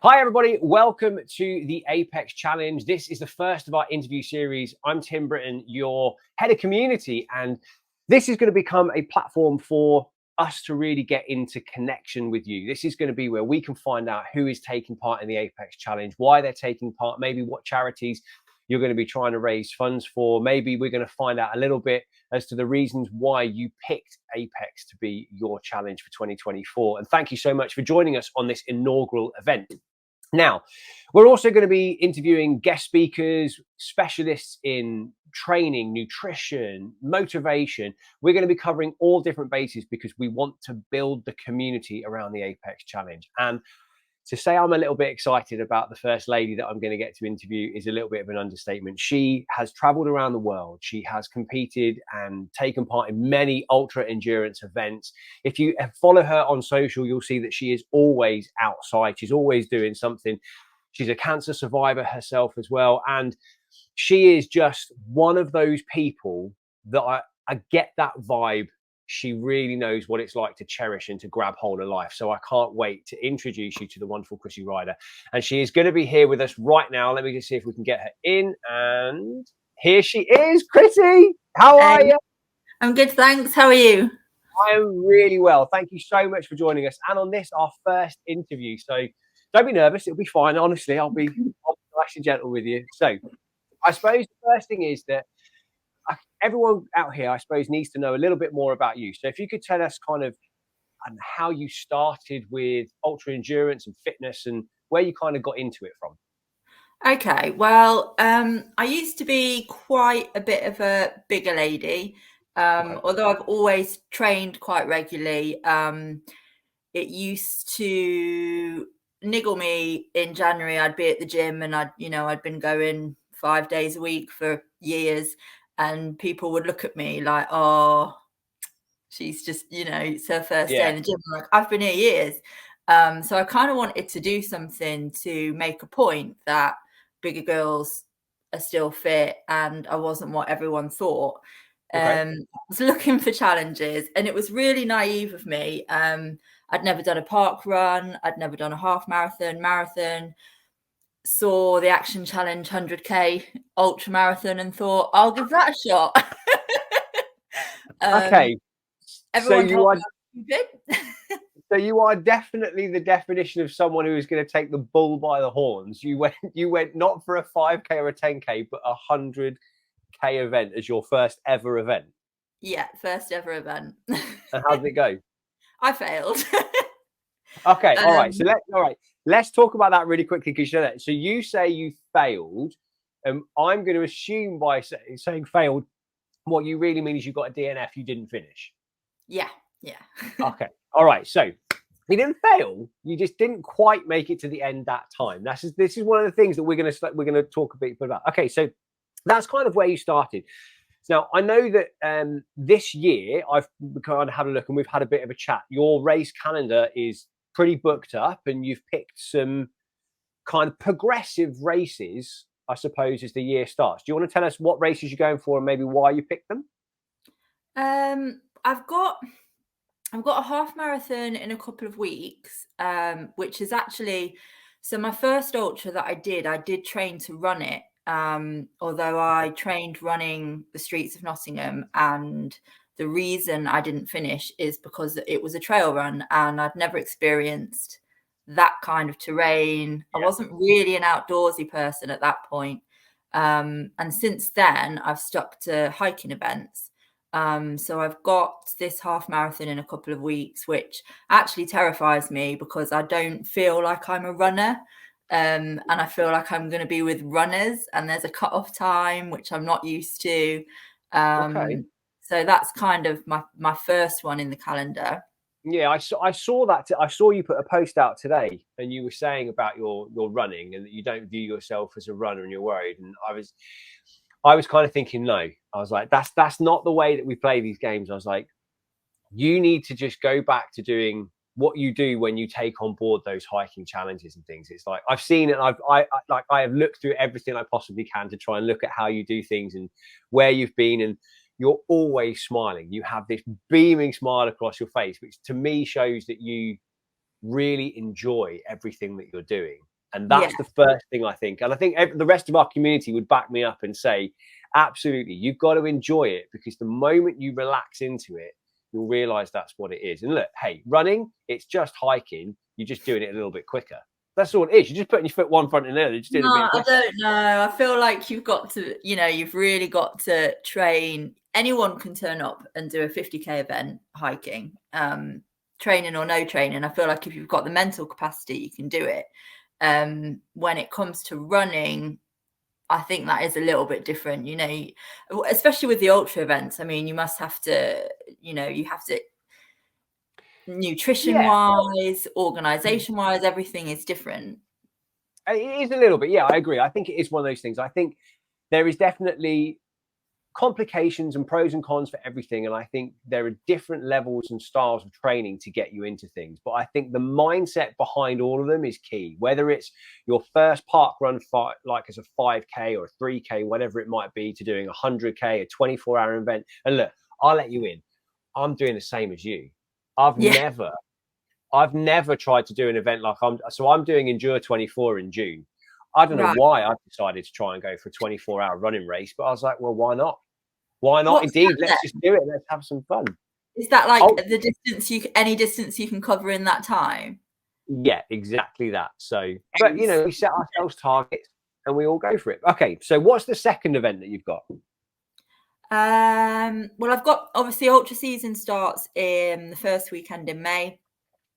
Hi, everybody. Welcome to the Apex Challenge. This is the first of our interview series. I'm Tim Britton, your head of community, and this is going to become a platform for us to really get into connection with you. This is going to be where we can find out who is taking part in the Apex Challenge, why they're taking part, maybe what charities you're going to be trying to raise funds for. Maybe we're going to find out a little bit as to the reasons why you picked Apex to be your challenge for 2024. And thank you so much for joining us on this inaugural event. Now, we're also going to be interviewing guest speakers, specialists in training, nutrition, motivation. We're going to be covering all different bases because we want to build the community around the Apex Challenge. And to say I'm a little bit excited about the first lady that I'm going to get to interview is a little bit of an understatement. She has traveled around the world. She has competed and taken part in many ultra endurance events. If you follow her on social, you'll see that she is always outside. She's always doing something. She's a cancer survivor herself as well. And she is just one of those people that I get that vibe. She really knows what it's like to cherish and to grab hold of life. So I can't wait to introduce you to the wonderful Chrissy Raider. And she is going to be here with us right now. Let me just see if we can get her in. And here she is, Chrissy. How are you? I'm good, thanks. How are you? I'm really well. Thank you so much for joining us. And on this, our first interview. So don't be nervous. It'll be fine. Honestly, I'll be nice and gentle with you. So I suppose the first thing is that everyone out here, I suppose, needs to know a little bit more about you. So if you could tell us kind of how you started with ultra endurance and fitness and where you kind of got into it from. Okay, well, I used to be quite a bit of a bigger lady, although I've always trained quite regularly. It used to niggle me in January. I'd be at the gym and I'd been going 5 days a week for years, and people would look at me like, oh, she's just, it's her first day in the gym. I'm like, I've been here years. So I kind of wanted to do something to make a point that bigger girls are still fit and I wasn't what everyone thought. I was looking for challenges, and it was really naive of me. I'd never done a park run. I'd never done a half marathon. Saw the Action Challenge 100K ultra marathon and thought, I'll give that a shot. Okay. Everyone told me I was stupid. So you are definitely the definition of someone who is going to take the bull by the horns. You went not for a 5K or a 10K, but a 100K event as your first ever event. Yeah, first ever event. And how did it go? I failed. Okay, all right. So let's talk about that really quickly, because you know that. So you say you failed. I'm going to assume by saying failed, what you really mean is you got a DNF, you didn't finish. Yeah. Okay. All right. So you didn't fail. You just didn't quite make it to the end that time. This is one of the things that we're going to talk a bit about. Okay. So that's kind of where you started. Now, I know that this year I've kind of had a look and we've had a bit of a chat. Your race calendar is pretty booked up and you've picked some kind of progressive races, I suppose, as the year starts. Do you want to tell us what races you're going for and maybe why you picked them? I've got a half marathon in a couple of weeks, which is actually, so my first ultra that I did train to run it. Although I trained running the streets of Nottingham, and the reason I didn't finish is because it was a trail run and I'd never experienced that kind of terrain. I wasn't really an outdoorsy person at that point. And since then I've stuck to hiking events. So I've got this half marathon in a couple of weeks, which actually terrifies me because I don't feel like I'm a runner. And I feel like I'm going to be with runners, and there's a cut-off time, which I'm not used to. So that's kind of my first one in the calendar. Yeah, I saw that. I saw you put a post out today, and you were saying about your running and that you don't view yourself as a runner, and you're worried. And I was kind of thinking, no. I was like, that's not the way that we play these games. I was like, you need to just go back to doing what you do when you take on board those hiking challenges and things. It's like I've seen it. I have looked through everything I possibly can to try and look at how you do things and where you've been, and you're always smiling. You have this beaming smile across your face, which to me shows that you really enjoy everything that you're doing. And that's Yeah. the first thing I think. And I think the rest of our community would back me up and say, absolutely, you've got to enjoy it, because the moment you relax into it, you'll realize that's what it is. And look, hey, running, it's just hiking. You're just doing it a little bit quicker. That's all it is. You're just putting your foot one front and the other. You're just doing it a bit quicker. I don't know. I feel like you've got to, you've really got to train. Anyone can turn up and do a 50K event hiking, training or no training. I feel like if you've got the mental capacity, you can do it. When it comes to running, I think that is a little bit different, especially with the ultra events. I mean, you must have to, you have to, nutrition wise, organization wise, everything is different. It is a little bit. Yeah, I agree. I think it is one of those things. I think there is definitely complications and pros and cons for everything. And I think there are different levels and styles of training to get you into things. But I think the mindset behind all of them is key. Whether it's your first park run, like as a 5K or a 3K, whatever it might be, to doing a 100K, a 24-hour event. And look, I'll let you in. I'm doing the same as you. I've never tried to do an event like I'm doing Endure 24 in June. I don't know why I decided to try and go for a 24-hour running race, but I was like, well, why not? Why not? Indeed, let's just do it. Let's have some fun. Is that like the distance any distance you can cover in that time? Yeah, exactly that. So, but we set ourselves targets and we all go for it. Okay, so what's the second event that you've got? Well, I've got, obviously, ultra season starts in the first weekend in May.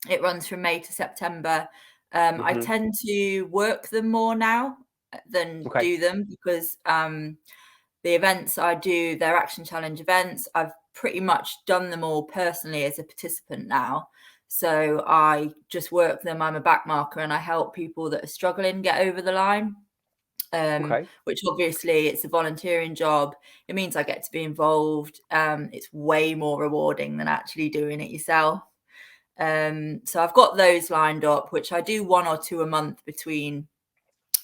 It runs from May to September. I tend to work them more now than do them, because the events I do, they're Action Challenge events. I've pretty much done them all personally as a participant now. So I just work them. I'm a back marker and I help people that are struggling get over the line. Which obviously it's a volunteering job. It means I get to be involved. It's way more rewarding than actually doing it yourself. So I've got those lined up, which I do 1 or 2 a month between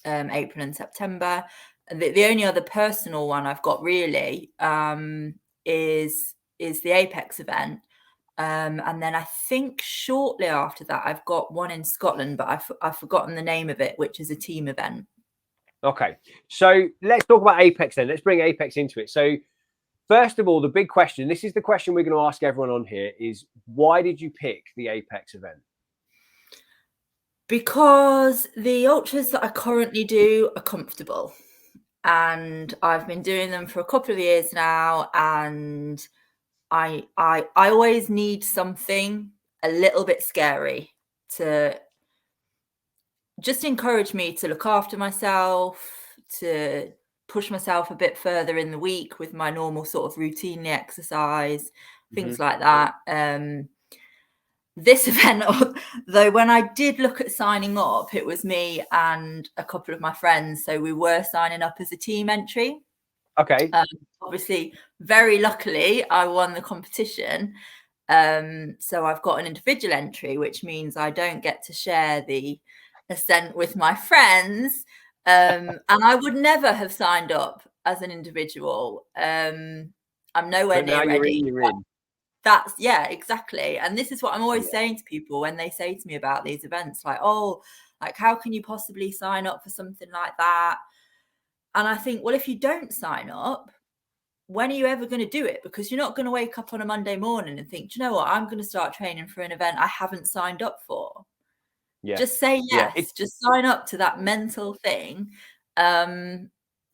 April and September. The only other personal one I've got really is the Apex event. And then I think shortly after that, I've got one in Scotland, but I've forgotten the name of it, which is a team event. Okay, so let's talk about Apex then. Let's bring Apex into it. So first of all, the big question, this is the question we're going to ask everyone on here, is why did you pick the Apex event? Because the ultras that I currently do are comfortable. And I've been doing them for a couple of years now, and I always need something a little bit scary to just encourage me to look after myself, to push myself a bit further in the week with my normal sort of routinely exercise, things like that. This event, though, when I did look at signing up, it was me and a couple of my friends. So we were signing up as a team entry. Okay. Obviously, very luckily, I won the competition. So I've got an individual entry, which means I don't get to share the ascent with my friends. And I would never have signed up as an individual. I'm nowhere near ready. You're in. Exactly. And this is what I'm always saying to people when they say to me about these events, like, oh, like, how can you possibly sign up for something like that? And I think, well, if you don't sign up, when are you ever going to do it? Because you're not going to wake up on a Monday morning and think, do you know what, I'm going to start training for an event I haven't signed up for. Just say yes. Just sign up to that mental thing.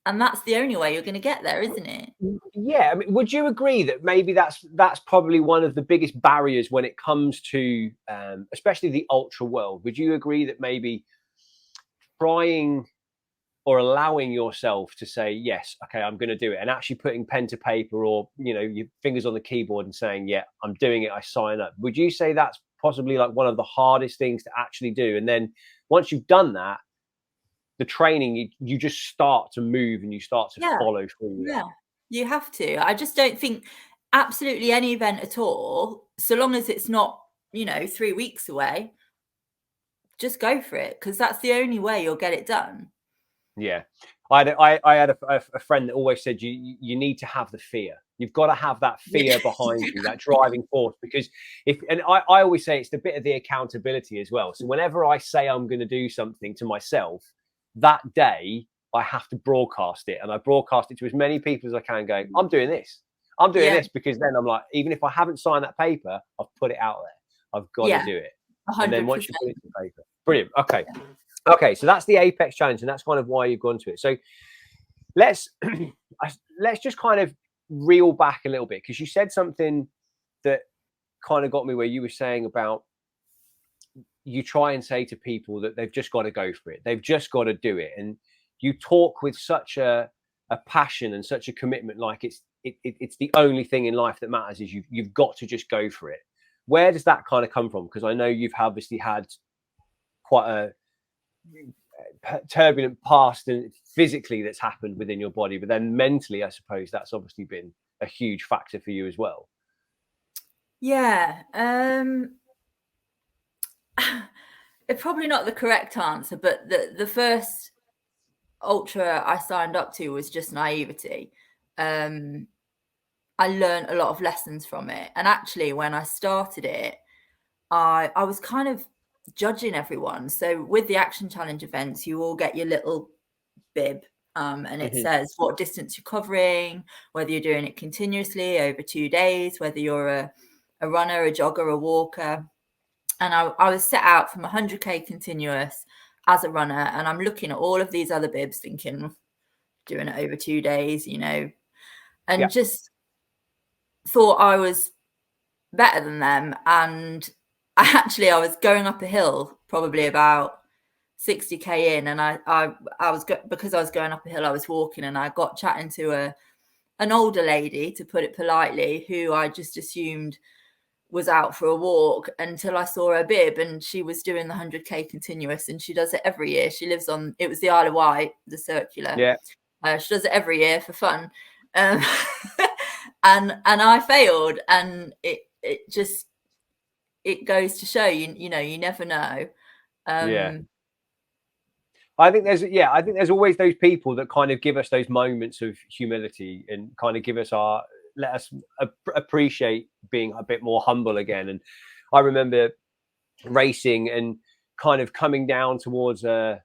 And that's the only way you're going to get there, isn't it? Yeah. I mean, would you agree that maybe that's probably one of the biggest barriers when it comes to, especially the ultra world? Would you agree that maybe trying or allowing yourself to say, yes, okay, I'm going to do it, and actually putting pen to paper or, your fingers on the keyboard and saying, yeah, I'm doing it, I sign up. Would you say that's possibly like one of the hardest things to actually do? And then once you've done that, the training, you just start to move and you start to follow through. Yeah, you have to. I just don't think absolutely any event at all, so long as it's not, 3 weeks away, just go for it, because that's the only way you'll get it done. Yeah. I had a friend that always said you need to have the fear. You've got to have that fear behind you, that driving force, because I always say it's the bit of the accountability as well. So whenever I say I'm going to do something to myself, that day I have to broadcast it, and I broadcast it to as many people as I can, going, I'm doing this. I'm doing this, because then I'm like, even if I haven't signed that paper, I've put it out there. I've got to do it. 100%. And then once you put it to paper, brilliant. Okay. So that's the Apex Challenge, and that's kind of why you've gone to it. So let's just kind of reel back a little bit, because you said something that kind of got me, where you were saying about, you try and say to people that they've just got to go for it. They've just got to do it. And you talk with such a passion and such a commitment, like it's the only thing in life that matters, is you've got to just go for it. Where does that kind of come from? Because I know you've obviously had quite a turbulent past, and physically that's happened within your body, but then mentally, I suppose that's obviously been a huge factor for you as well. Yeah. It's probably not the correct answer, but the first ultra I signed up to was just naivety. I learned a lot of lessons from it. And actually, when I started it, I was kind of judging everyone. So with the Action Challenge events, you all get your little bib, and it says what distance you're covering, whether you're doing it continuously over 2 days, whether you're a runner, a jogger, a walker. And I was set out from 100k continuous as a runner, and I'm looking at all of these other bibs thinking, doing it over 2 days, and just thought I was better than them. And I was going up a hill, probably about 60k in, and I was because I was going up a hill, I was walking, and I got chatting to an older lady, to put it politely, who I just assumed was out for a walk, until I saw her bib, and she was doing the 100k continuous, and she does it every year. She lives on, it was the Isle of Wight, the circular. She does it every year for fun. And I failed, and it goes to show you never know. I think there's always those people that kind of give us those moments of humility, and kind of let us appreciate being a bit more humble again. And I remember racing and kind of coming down towards a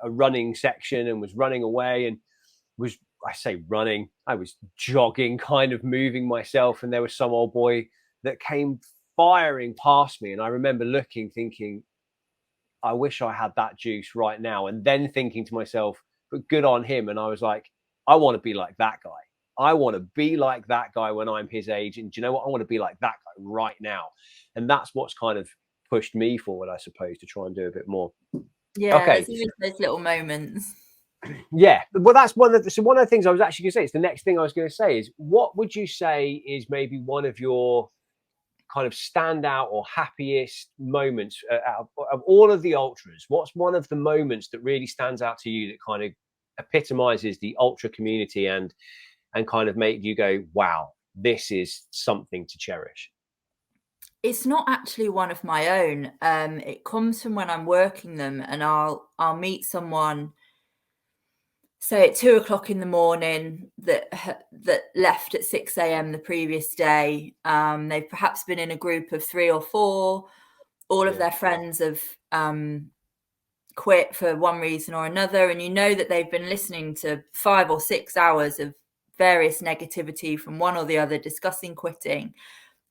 running section, and was running away, and I was jogging, kind of moving myself, and there was some old boy that came firing past me, and I remember looking, thinking, I wish I had that juice right now, and then thinking to myself, but good on him. And I was like, I want to be like that guy. I want to be like that guy when I'm his age. And do you know what? I want to be like that guy right now. And that's what's kind of pushed me forward, I suppose, to try and do a bit more. Yeah. Okay. Those little moments. Yeah. Well, that's one of the things I was actually going to say. It's the next thing I was going to say is, what would you say is maybe one of your kind of standout or happiest moments out of all of the ultras? What's one of the moments that really stands out to you, that kind of epitomizes the ultra community and kind of make you go, wow, this is something to cherish? It's not actually one of my own. It comes from when I'm working them, and I'll meet someone, say at 2 o'clock in the morning, that left at 6 a.m. the previous day. They've perhaps been in a group of 3 or 4. All of their friends have quit for one reason or another, and you know that they've been listening to 5 or 6 hours of various negativity from one or the other discussing quitting,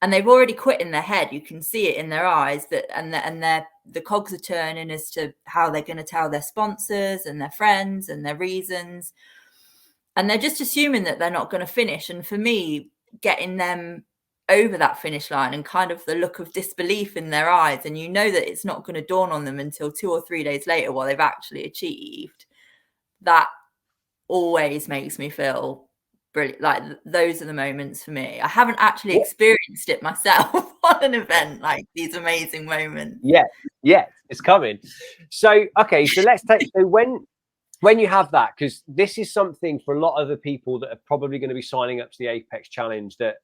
and they've already quit in their head. You can see it in their eyes, and the cogs are turning as to how they're going to tell their sponsors and their friends and their reasons, and they're just assuming that they're not going to finish. And for me, getting them over that finish line, and kind of the look of disbelief in their eyes, and you know that it's not going to dawn on them until 2 or 3 days later what they've actually achieved, that always makes me feel brilliant. Like, those are the moments for me. I haven't actually experienced it myself on an event, like these amazing moments. Yeah, it's coming. So okay, so let's take, so when you have that, because this is something for a lot of the people that are probably going to be signing up to the Apex Challenge, that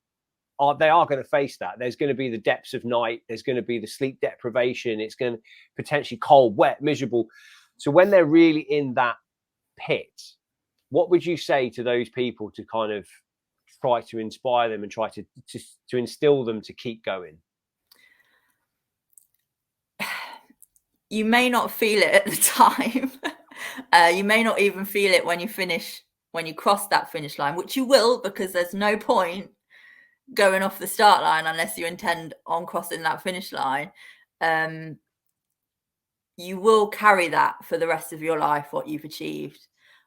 they are going to face that. There's going to be the depths of night, there's going to be the sleep deprivation, it's going to potentially cold, wet, miserable. So when they're really in that pit, what would you say to those people to kind of try to inspire them and try to instill them to keep going? You may not feel it at the time. You may not even feel it when you cross that finish line, which you will, because there's no point going off the start line unless you intend on crossing that finish line. You will carry that for the rest of your life, what you've achieved,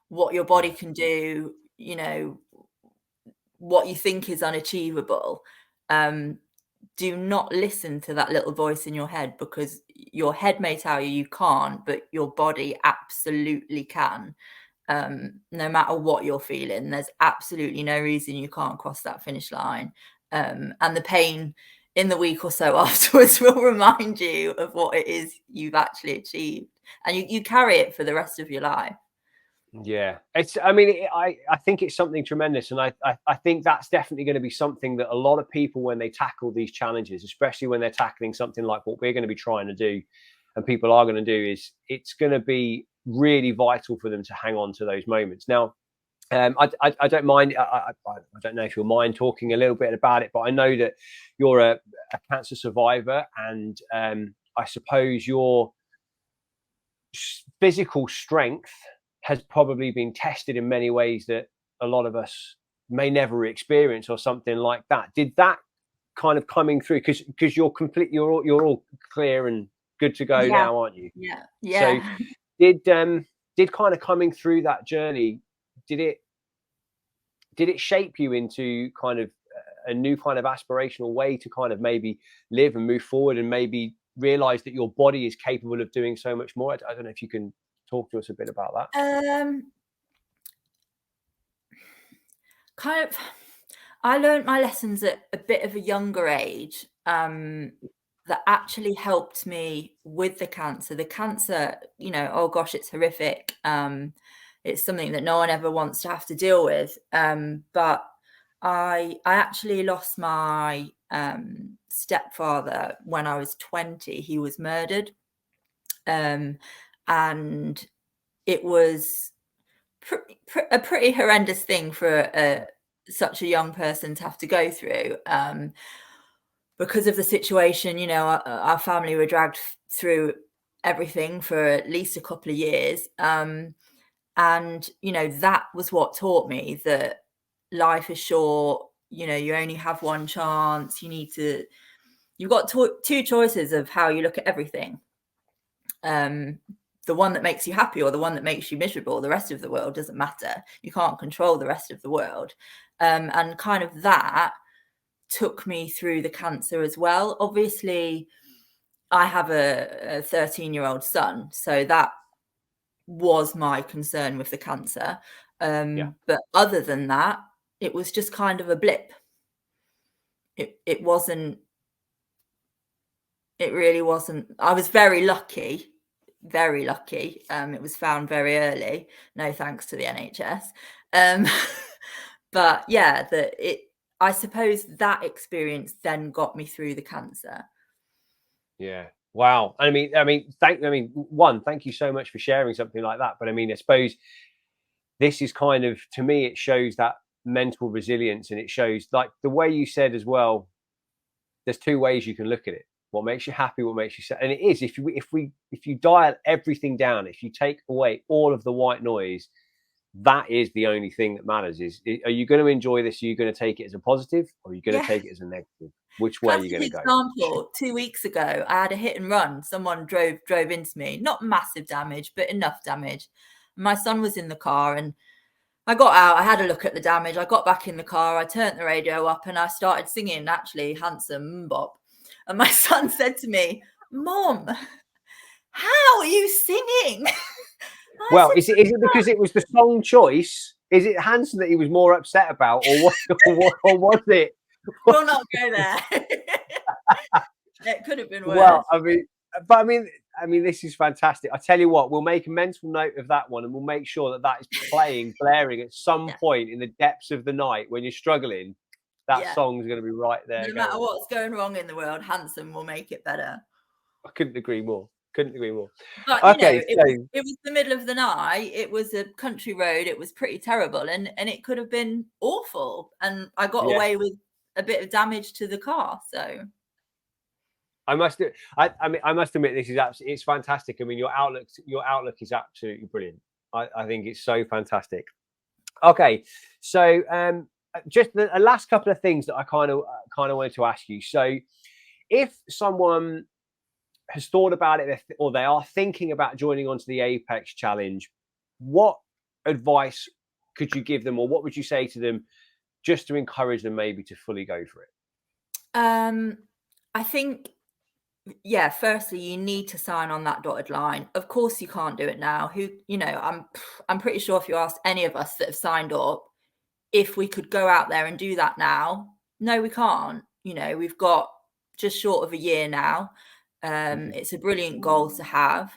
what your body can do, you know, what you think is unachievable. Do not listen to that little voice in your head, because your head may tell you you can't, but your body absolutely can. No matter what you're feeling, there's absolutely no reason you can't cross that finish line. And the pain in the week or so afterwards will remind you of what it is you've actually achieved, and you carry it for the rest of your life. Yeah, I think it's something tremendous, and I think that's definitely going to be something that a lot of people, when they tackle these challenges, especially when they're tackling something like what we're going to be trying to do, and people are going to do, is it's going to be really vital for them to hang on to those moments. Now, I don't mind. I don't know if you'll mind talking a little bit about it, but I know that you're a cancer survivor, and I suppose your physical strength has probably been tested in many ways that a lot of us may never experience, or something like that. Did that kind of coming through, because you're all clear and good to go now, aren't you? Yeah. So did kind of coming through that journey, did it shape you into kind of a new kind of aspirational way to kind of maybe live and move forward, and maybe realize that your body is capable of doing so much more? I don't know if you can talk to us a bit about that. Kind of, I learned my lessons at a bit of a younger age, that actually helped me with the cancer. The cancer, you know, oh gosh, it's horrific. It's something that no one ever wants to have to deal with. But I actually lost my stepfather when I was 20. He was murdered. And it was a pretty horrendous thing for such a young person to have to go through. Because of the situation, you know, our family were dragged through everything for at least a couple of years. And, you know, that was what taught me that life is short. You know, you only have one chance. You've got two choices of how you look at everything. The one that makes you happy, or the one that makes you miserable. The rest of the world doesn't matter. You can't control the rest of the world. And kind of that took me through the cancer as well. Obviously, I have a 13-year-old son, so that was my concern with the cancer. But other than that, it was just kind of a blip. It wasn't. It really wasn't. I was very lucky. Very lucky. It was found very early. No thanks to the NHS. But yeah, I suppose that experience then got me through the cancer. Yeah. Wow. Thank you so much for sharing something like that. But I mean, I suppose this is kind of, to me, it shows that mental resilience, and it shows, like the way you said as well, there's two ways you can look at it. What makes you happy, what makes you sad. And it is, if you dial everything down, if you take away all of the white noise, that is the only thing that matters. Are you going to enjoy this? Are you going to take it as a positive, or are you going to take it as a negative? Which way are you going to go? Example, 2 weeks ago, I had a hit and run. Someone drove into me. Not massive damage, but enough damage. My son was in the car, and I got out. I had a look at the damage. I got back in the car. I turned the radio up, and I started singing, actually, Handsome Bop. And my son said to me, "Mom, how are you singing?" Well, is it because it was the song choice? Is it Hanson that he was more upset about, or what? Or was it? We'll not go there. It could have been worse. Well, I mean, this is fantastic. I tell you what, we'll make a mental note of that one, and we'll make sure that is blaring at some point in the depths of the night when you're struggling. That song's going to be right there. No matter what's going wrong in the world, Handsome will make it better. I couldn't agree more. Couldn't agree more. But Okay, so it was the middle of the night. It was a country road. It was pretty terrible, and it could have been awful. And I got yeah, away with a bit of damage to the car. So I must admit this is absolutely, it's fantastic. I mean, your outlook is absolutely brilliant. I think it's so fantastic. Okay, so just the last couple of things that I kind of wanted to ask you. So, if someone has thought about it or they are thinking about joining onto the Apex Challenge, what advice could you give them, or what would you say to them, just to encourage them maybe to fully go for it? I think, yeah, firstly, you need to sign on that dotted line. Of course, you can't do it now. I'm pretty sure if you asked any of us that have signed up, if we could go out there and do that now, no, we can't. We've got just short of a year now. It's a brilliant goal to have.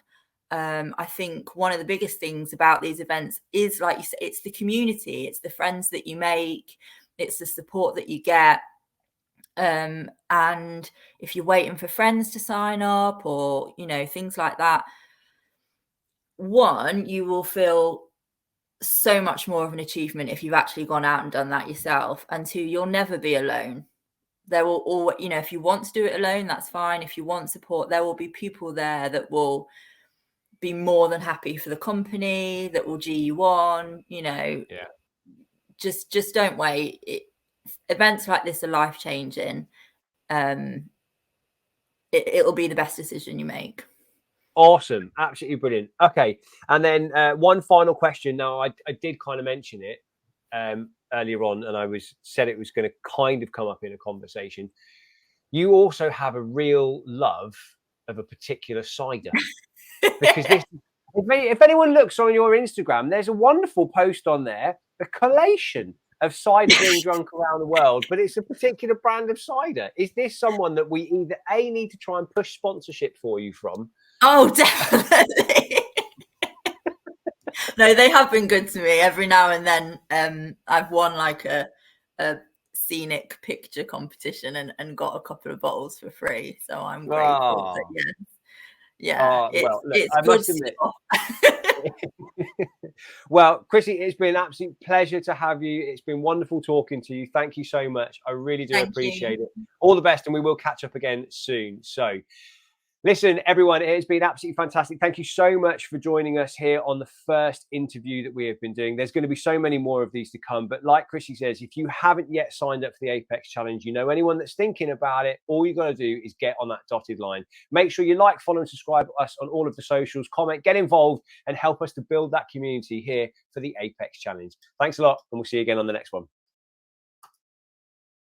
I think one of the biggest things about these events is, like you said, it's the community, it's the friends that you make, it's the support that you get. And if you're waiting for friends to sign up or, things like that, one, you will feel so much more of an achievement if you've actually gone out and done that yourself. And two, you'll never be alone. There will always, if you want to do it alone, that's fine. If you want support, there will be people there that will be more than happy for the company, that will G you on, Yeah. Just don't wait. Events like this are life-changing. It'll be the best decision you make. Awesome, absolutely brilliant. Okay, and then one final question. Now, I did kind of mention it earlier on, and I said it was going to kind of come up in a conversation. You also have a real love of a particular cider, because if anyone looks on your Instagram, there's a wonderful post on there, a collation of cider being drunk around the world, but it's a particular brand of cider. Is this someone that we either need to try and push sponsorship for you from? Oh, definitely. No, they have been good to me every now and then. I've won like a scenic picture competition and got a couple of bottles for free. So I'm grateful. It's good stuff. Well, Chrissy, it's been an absolute pleasure to have you. It's been wonderful talking to you. Thank you so much. I really do appreciate it. All the best, and we will catch up again soon. So, listen, everyone, it has been absolutely fantastic. Thank you so much for joining us here on the first interview that we have been doing. There's going to be so many more of these to come. But like Chrissy says, if you haven't yet signed up for the Apex Challenge, anyone that's thinking about it, all you got to do is get on that dotted line. Make sure you like, follow, and subscribe to us on all of the socials. Comment, get involved, and help us to build that community here for the Apex Challenge. Thanks a lot, and we'll see you again on the next one.